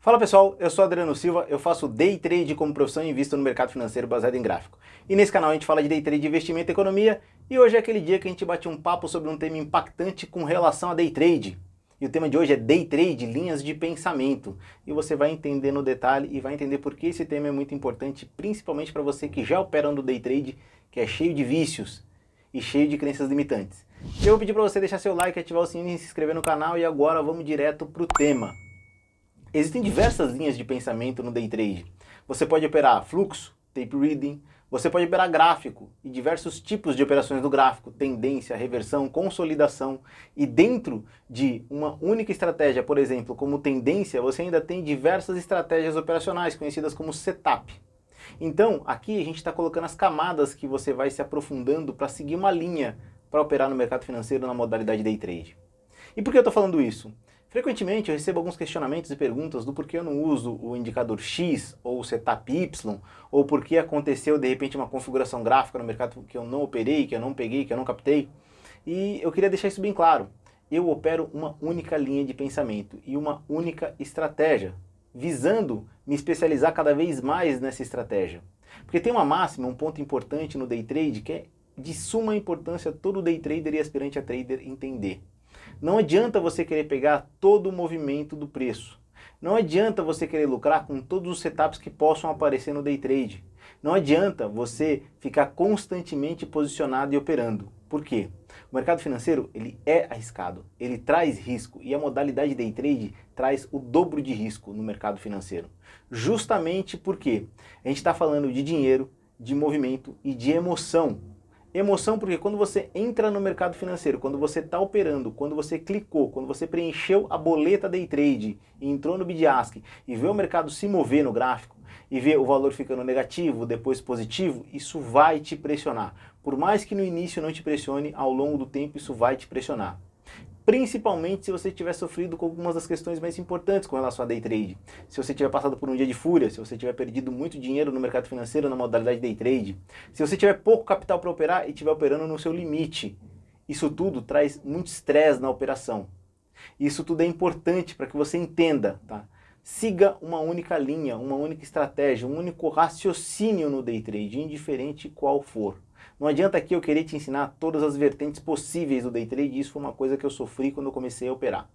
Fala pessoal, eu sou Adriano Silva, eu faço Day Trade como profissão e invisto no mercado financeiro baseado em gráfico. E nesse canal a gente fala de Day Trade, investimento e economia, e hoje é aquele dia que a gente bate um papo sobre um tema impactante com relação a Day Trade. E o tema de hoje é Day Trade, linhas de pensamento. E você vai entender no detalhe e vai entender por que esse tema é muito importante, principalmente para você que já opera no Day Trade, que é cheio de vícios e cheio de crenças limitantes. Eu vou pedir para você deixar seu like, ativar o sininho e se inscrever no canal, e agora vamos direto para o tema. Existem diversas linhas de pensamento no Day Trade. Você pode operar fluxo, tape reading, você pode operar gráfico e diversos tipos de operações do gráfico, tendência, reversão, consolidação. E dentro de uma única estratégia, por exemplo, como tendência, você ainda tem diversas estratégias operacionais, conhecidas como setup. Então, aqui a gente está colocando as camadas que você vai se aprofundando para seguir uma linha para operar no mercado financeiro na modalidade Day Trade. E por que eu estou falando isso? Frequentemente eu recebo alguns questionamentos e perguntas do porquê eu não uso o indicador X ou o setup Y, ou por que aconteceu de repente uma configuração gráfica no mercado que eu não operei, que eu não peguei, que eu não captei. E eu queria deixar isso bem claro. Eu opero uma única linha de pensamento e uma única estratégia, visando me especializar cada vez mais nessa estratégia. Porque tem uma máxima, um ponto importante no day trade que é de suma importância todo day trader e aspirante a trader entender. Não adianta você querer pegar todo o movimento do preço. Não adianta você querer lucrar com todos os setups que possam aparecer no day trade. Não adianta você ficar constantemente posicionado e operando. Por quê? O mercado financeiro ele é arriscado, ele traz risco e a modalidade day trade traz o dobro de risco no mercado financeiro. Justamente porque a gente está falando de dinheiro, de movimento e de emoção. Emoção porque quando você entra no mercado financeiro, quando você está operando, quando você clicou, quando você preencheu a boleta day trade e entrou no bid-ask e vê o mercado se mover no gráfico e vê o valor ficando negativo, depois positivo, isso vai te pressionar. Por mais que no início não te pressione, ao longo do tempo isso vai te pressionar. Principalmente se você tiver sofrido com algumas das questões mais importantes com relação a day trade. Se você tiver passado por um dia de fúria, se você tiver perdido muito dinheiro no mercado financeiro na modalidade day trade, se você tiver pouco capital para operar e estiver operando no seu limite, isso tudo traz muito estresse na operação. Isso tudo é importante para que você entenda, tá? Siga uma única linha, uma única estratégia, um único raciocínio no day trade, indiferente qual for. Não adianta aqui eu querer te ensinar todas as vertentes possíveis do day trade, isso foi uma coisa que eu sofri quando eu comecei a operar.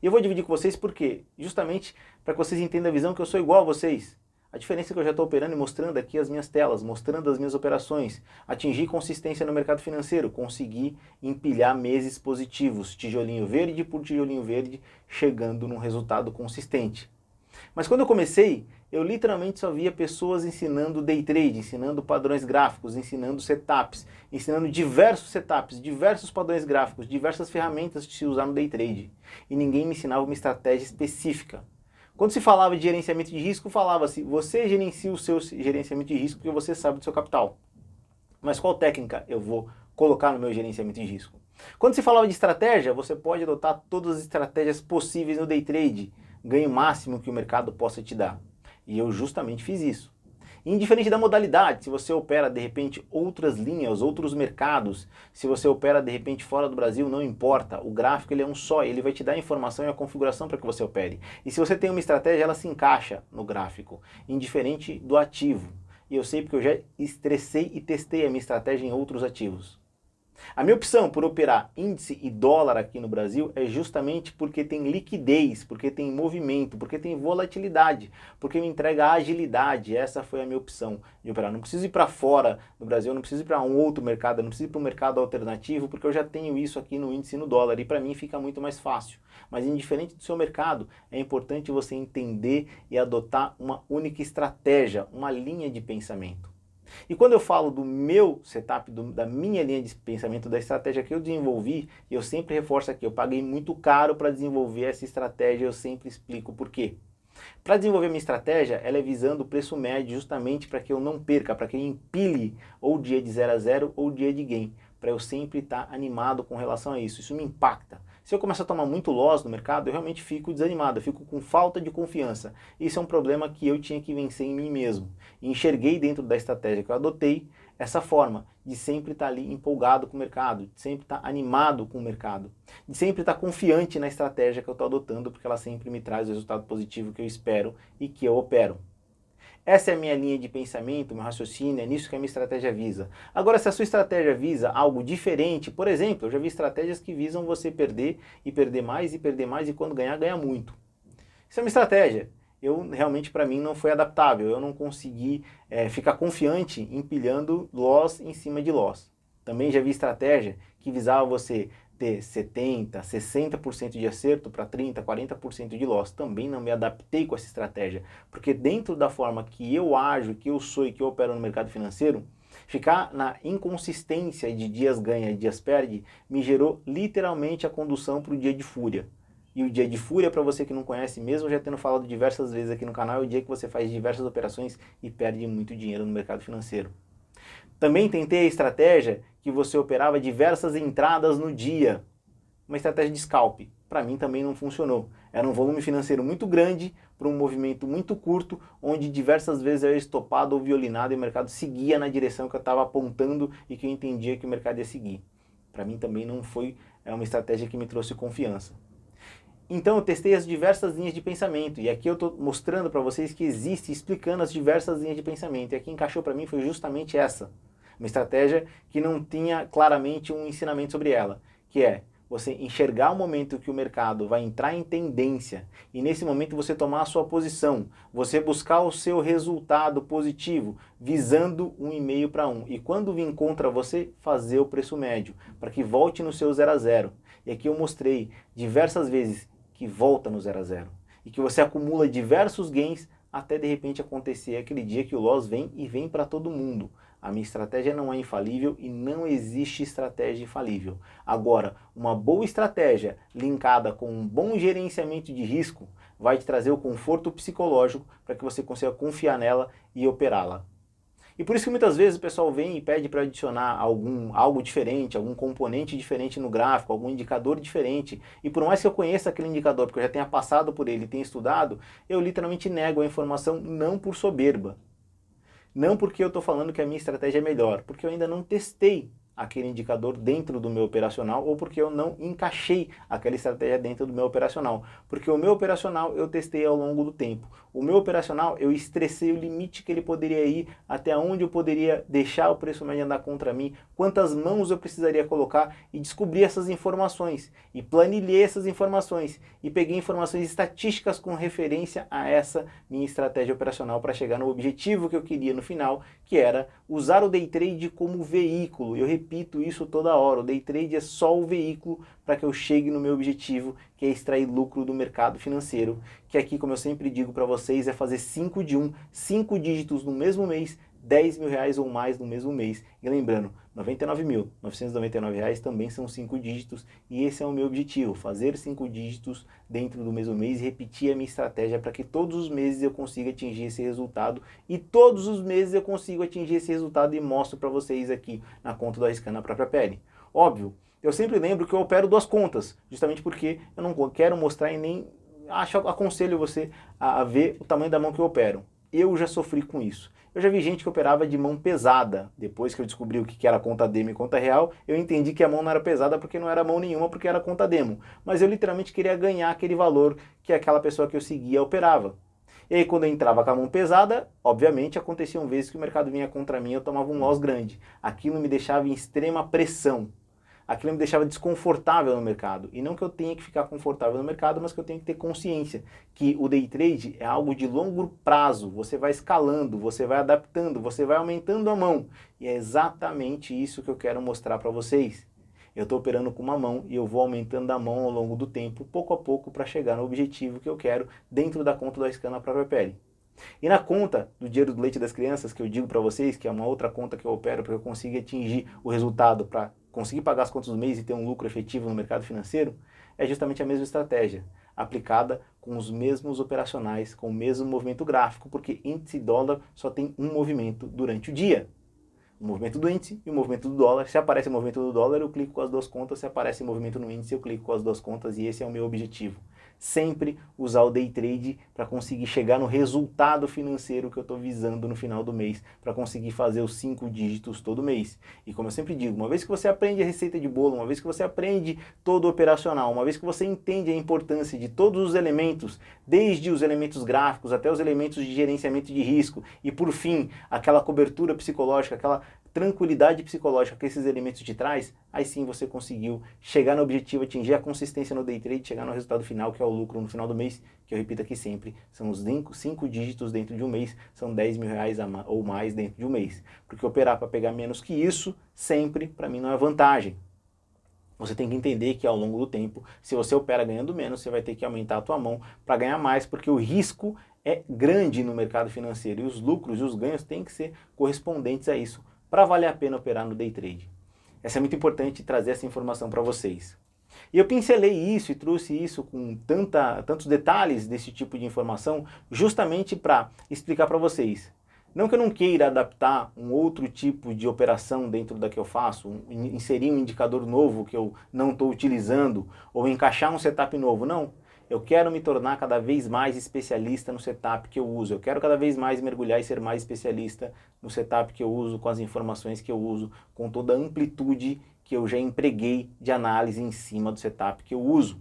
E eu vou dividir com vocês porque, justamente para que vocês entendam a visão que eu sou igual a vocês. A diferença é que eu já estou operando e mostrando aqui as minhas telas, mostrando as minhas operações, atingir consistência no mercado financeiro, conseguir empilhar meses positivos, tijolinho verde por tijolinho verde, chegando num resultado consistente. Mas quando eu comecei, eu literalmente só via pessoas ensinando day trade, ensinando padrões gráficos, ensinando setups, ensinando diversos setups, diversos padrões gráficos, diversas ferramentas de se usar no day trade. E ninguém me ensinava uma estratégia específica. Quando se falava de gerenciamento de risco, falava-se, você gerencia o seu gerenciamento de risco porque você sabe do seu capital. Mas qual técnica eu vou colocar no meu gerenciamento de risco? Quando se falava de estratégia, você pode adotar todas as estratégias possíveis no day trade, ganho máximo que o mercado possa te dar. E eu justamente fiz isso. Indiferente da modalidade, se você opera de repente outras linhas, outros mercados, se você opera de repente fora do Brasil, não importa, o gráfico ele é um só, ele vai te dar a informação e a configuração para que você opere. E se você tem uma estratégia, ela se encaixa no gráfico, indiferente do ativo. E eu sei porque eu já estressei e testei a minha estratégia em outros ativos. A minha opção por operar índice e dólar aqui no Brasil é justamente porque tem liquidez, porque tem movimento, porque tem volatilidade, porque me entrega agilidade. Essa foi a minha opção de operar. Não preciso ir para fora do Brasil, não preciso ir para um outro mercado, não preciso ir para um mercado alternativo, porque eu já tenho isso aqui no índice e no dólar e para mim fica muito mais fácil. Mas indiferente do seu mercado, é importante você entender e adotar uma única estratégia, uma linha de pensamento. E quando eu falo do meu setup, da minha linha de pensamento, da estratégia que eu desenvolvi, eu sempre reforço aqui, eu paguei muito caro para desenvolver essa estratégia, eu sempre explico por quê. Para desenvolver minha estratégia, ela é visando o preço médio justamente para que eu não perca, para que eu empilhe ou dia de 0 a 0 ou dia de gain, para eu sempre estar animado com relação a isso. Isso me impacta. Se eu começar a tomar muito loss no mercado, eu realmente fico desanimado, eu fico com falta de confiança. Isso é um problema que eu tinha que vencer em mim mesmo. E enxerguei dentro da estratégia que eu adotei essa forma de sempre estar ali empolgado com o mercado, de sempre estar animado com o mercado, de sempre estar confiante na estratégia que eu estou adotando, porque ela sempre me traz o resultado positivo que eu espero e que eu opero. Essa é a minha linha de pensamento, meu raciocínio, é nisso que a minha estratégia visa. Agora, se a sua estratégia visa algo diferente, por exemplo, eu já vi estratégias que visam você perder e perder mais e perder mais e quando ganhar, ganhar muito. Isso é uma estratégia. Eu realmente, para mim, não foi adaptável. Eu não consegui ficar confiante empilhando loss em cima de loss. Também já vi estratégia que visava você ter 70%, 60% de acerto para 30%, 40% de loss. Também não me adaptei com essa estratégia, porque dentro da forma que eu ajo, que eu sou e que eu opero no mercado financeiro, ficar na inconsistência de dias ganha e dias perde me gerou literalmente a condução para o dia de fúria. E o dia de fúria, para você que não conhece, mesmo já tendo falado diversas vezes aqui no canal, é o dia que você faz diversas operações e perde muito dinheiro no mercado financeiro. Também tentei a estratégia que você operava diversas entradas no dia, uma estratégia de scalp. Para mim também não funcionou. Era um volume financeiro muito grande para um movimento muito curto, onde diversas vezes eu era estopado ou violinado e o mercado seguia na direção que eu estava apontando e que eu entendia que o mercado ia seguir. Para mim também não foi uma estratégia que me trouxe confiança. Então eu testei as diversas linhas de pensamento, e aqui eu estou mostrando para vocês que existe, explicando as diversas linhas de pensamento, e a que encaixou para mim foi justamente essa. Uma estratégia que não tinha claramente um ensinamento sobre ela, que é você enxergar o momento que o mercado vai entrar em tendência, e nesse momento você tomar a sua posição, você buscar o seu resultado positivo, visando 1,5 para 1, e quando vir contra você, fazer o preço médio, para que volte no seu 0 a 0. E aqui eu mostrei diversas vezes que volta no 0 a 0 e que você acumula diversos gains até de repente acontecer aquele dia que o loss vem e vem para todo mundo. A minha estratégia não é infalível e não existe estratégia infalível. Agora, uma boa estratégia linkada com um bom gerenciamento de risco vai te trazer o conforto psicológico para que você consiga confiar nela e operá-la. E por isso que muitas vezes o pessoal vem e pede para adicionar algo diferente, algum componente diferente no gráfico, algum indicador diferente. E por mais que eu conheça aquele indicador, porque eu já tenha passado por ele e tenha estudado, eu literalmente nego a informação não por soberba. Não porque eu estou falando que a minha estratégia é melhor, porque eu ainda não testei aquele indicador dentro do meu operacional ou porque eu não encaixei aquela estratégia dentro do meu operacional. Porque o meu operacional eu testei ao longo do tempo. O meu operacional eu estressei o limite que ele poderia ir, até onde eu poderia deixar o preço médio andar contra mim, quantas mãos eu precisaria colocar e descobri essas informações. E planilhei essas informações e peguei informações estatísticas com referência a essa minha estratégia operacional para chegar no objetivo que eu queria no final, que era usar o day trade como veículo. Eu repito isso toda hora, o day trade é só o veículo para que eu chegue no meu objetivo, que é extrair lucro do mercado financeiro, que aqui, como eu sempre digo para vocês, é fazer 5 de 1, 5 dígitos no mesmo mês, 10 mil reais ou mais no mesmo mês. E lembrando, 99.999 reais também são 5 dígitos e esse é o meu objetivo, fazer 5 dígitos dentro do mesmo mês e repetir a minha estratégia para que todos os meses eu consiga atingir esse resultado e todos os meses eu consigo atingir esse resultado e mostro para vocês aqui na conta do Arriscando a Própria Pele. Óbvio, eu sempre lembro que eu opero duas contas, justamente porque eu não quero mostrar e nem aconselho você a ver o tamanho da mão que eu opero. Eu já sofri com isso. Eu já vi gente que operava de mão pesada. Depois que eu descobri o que era conta demo e conta real, eu entendi que a mão não era pesada porque não era mão nenhuma, porque era conta demo. Mas eu literalmente queria ganhar aquele valor que aquela pessoa que eu seguia operava. E aí quando eu entrava com a mão pesada, obviamente aconteciam vezes que o mercado vinha contra mim e eu tomava um loss grande. Aquilo me deixava em extrema pressão. Aquilo me deixava desconfortável no mercado. E não que eu tenha que ficar confortável no mercado, mas que eu tenho que ter consciência que o day trade é algo de longo prazo. Você vai escalando, você vai adaptando, você vai aumentando a mão. E é exatamente isso que eu quero mostrar para vocês. Eu estou operando com uma mão e eu vou aumentando a mão ao longo do tempo, pouco a pouco, para chegar no objetivo que eu quero dentro da conta do Arriscando a Própria Pele. E na conta do dinheiro do leite das crianças, que eu digo para vocês, que é uma outra conta que eu opero para que eu consiga atingir o resultado, para conseguir pagar as contas do mês e ter um lucro efetivo no mercado financeiro, é justamente a mesma estratégia, aplicada com os mesmos operacionais, com o mesmo movimento gráfico, porque índice e dólar só tem um movimento durante o dia. O movimento do índice e o movimento do dólar. Se aparece o movimento do dólar, eu clico com as duas contas. Se aparece o movimento no índice, eu clico com as duas contas. E esse é o meu objetivo. sempre usar o day trade para conseguir chegar no resultado financeiro que eu estou visando no final do mês, para conseguir fazer os 5 dígitos todo mês. E como eu sempre digo, uma vez que você aprende a receita de bolo, uma vez que você aprende todo o operacional, uma vez que você entende a importância de todos os elementos, desde os elementos gráficos até os elementos de gerenciamento de risco e por fim, aquela cobertura psicológica, aquela tranquilidade psicológica que esses elementos te traz, aí sim você conseguiu chegar no objetivo, atingir a consistência no day trade, chegar no resultado final, que é o lucro no final do mês, que eu repito aqui sempre, são os 5 dígitos dentro de um mês, são 10 mil reais ou mais dentro de um mês. Porque operar para pegar menos que isso, sempre, para mim, não é vantagem. Você tem que entender que ao longo do tempo, se você opera ganhando menos, você vai ter que aumentar a tua mão para ganhar mais, porque o risco é grande no mercado financeiro e os lucros e os ganhos têm que ser correspondentes a isso, para valer a pena operar no day trade. É muito importante trazer essa informação para vocês. E eu pincelei isso e trouxe isso com tantos detalhes desse tipo de informação justamente para explicar para vocês. Não que eu não queira adaptar um outro tipo de operação dentro da que eu faço, inserir um indicador novo que eu não estou utilizando, ou encaixar um setup novo, não. Eu quero me tornar cada vez mais especialista no setup que eu uso. Eu quero cada vez mais mergulhar e ser mais especialista no setup que eu uso, com as informações que eu uso, com toda a amplitude que eu já empreguei de análise em cima do setup que eu uso.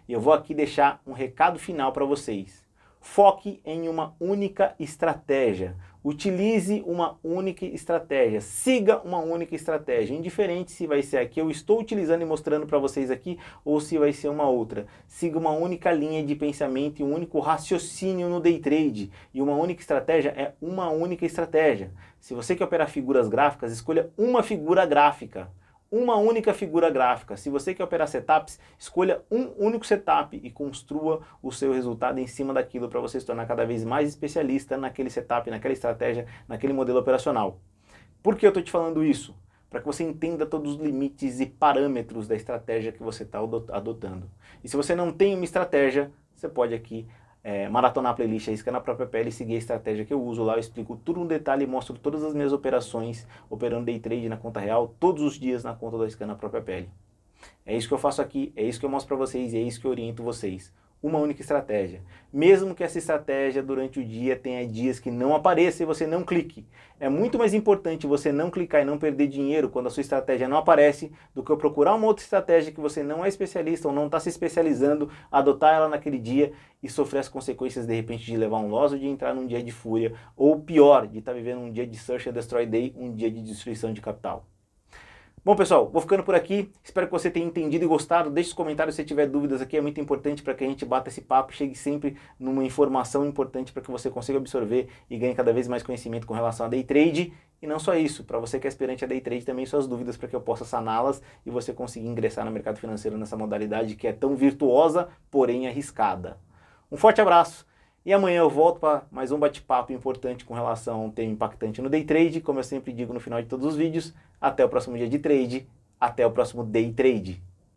E eu vou aqui deixar um recado final para vocês. Foque em uma única estratégia. Utilize uma única estratégia. Siga uma única estratégia. Indiferente se vai ser a que eu estou utilizando e mostrando para vocês aqui ou se vai ser uma outra. Siga uma única linha de pensamento e um único raciocínio no day trade. E uma única estratégia é uma única estratégia. Se você quer operar figuras gráficas, escolha uma figura gráfica. Uma única figura gráfica. Se você quer operar setups, escolha um único setup e construa o seu resultado em cima daquilo para você se tornar cada vez mais especialista naquele setup, naquela estratégia, naquele modelo operacional. Por que eu estou te falando isso? Para que você entenda todos os limites e parâmetros da estratégia que você está adotando. E se você não tem uma estratégia, você pode aqui maratonar a playlist Arrisca na Própria Pele e seguir a estratégia que eu uso lá. Eu explico tudo no detalhe e mostro todas as minhas operações operando day trade na conta real, todos os dias na conta do Arrisca na Própria Pele. É isso que eu faço aqui, é isso que eu mostro para vocês e é isso que eu oriento vocês. Uma única estratégia. Mesmo que essa estratégia durante o dia tenha dias que não apareça e você não clique. É muito mais importante você não clicar e não perder dinheiro quando a sua estratégia não aparece do que eu procurar uma outra estratégia que você não é especialista ou não está se especializando, adotar ela naquele dia e sofrer as consequências de repente de levar um loss ou de entrar num dia de fúria ou pior, de estar vivendo um dia de Search and Destroy Day, um dia de destruição de capital. Bom, pessoal, vou ficando por aqui. Espero que você tenha entendido e gostado. Deixe os comentários se tiver dúvidas aqui. É muito importante para que a gente bata esse papo e chegue sempre numa informação importante para que você consiga absorver e ganhe cada vez mais conhecimento com relação a day trade. E não só isso, para você que é aspirante a day trade, também suas dúvidas para que eu possa saná-las e você conseguir ingressar no mercado financeiro nessa modalidade que é tão virtuosa, porém arriscada. Um forte abraço. E amanhã eu volto para mais um bate-papo importante com relação a um tema impactante no day trade, como eu sempre digo no final de todos os vídeos. Até o próximo dia de trade, até o próximo day trade.